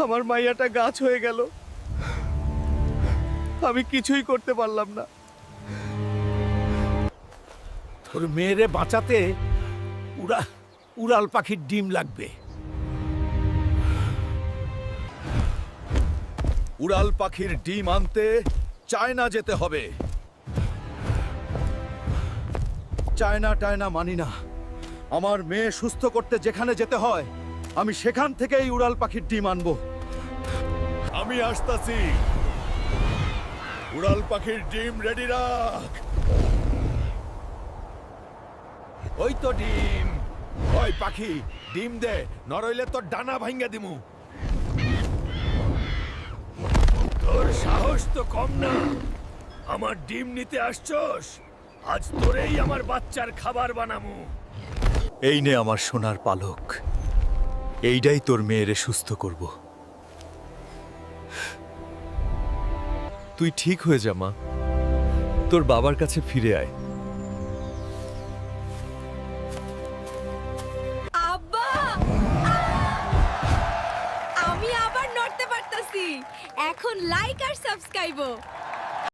আমার মাইয়াটা গাছ হয়ে গেল, আমি কিছুই করতে পারলাম না। তোর মেয়েরে বাঁচাতে উড়াল পাখির ডিম লাগবে। উড়াল পাখির ডিম আনতে চায়না যেতে হবে। চায়না টায়না মানি না। আমার মেয়ে সুস্থ করতে যেখানে যেতে হয় আমি সেখান থেকেই উড়াল পাখির ডিম আনবো। আমি আসতাছি। উড়াল পাখির ডিম রেডি রাখ। ওই তো ডিম। ওই পাখি ডিম দে, নরইলে তোর ডানা ভাঙ্গা দিমু। তোর সাহস তো কম না, আমার ডিম নিতে আসছস? আজ তোরেই আমার বাচ্চার খাবার বানামু। এই নে আমার সোনার পালক, এইটাই তোর মেয়েরে সুস্থ করব। তুই ঠিক হয়ে যা মা, তোর বাবার কাছে ফিরে আয়। আব্বা, আমি আবার নড়তে পারতাছি। এখন লাইক আর সাবস্ক্রাইব।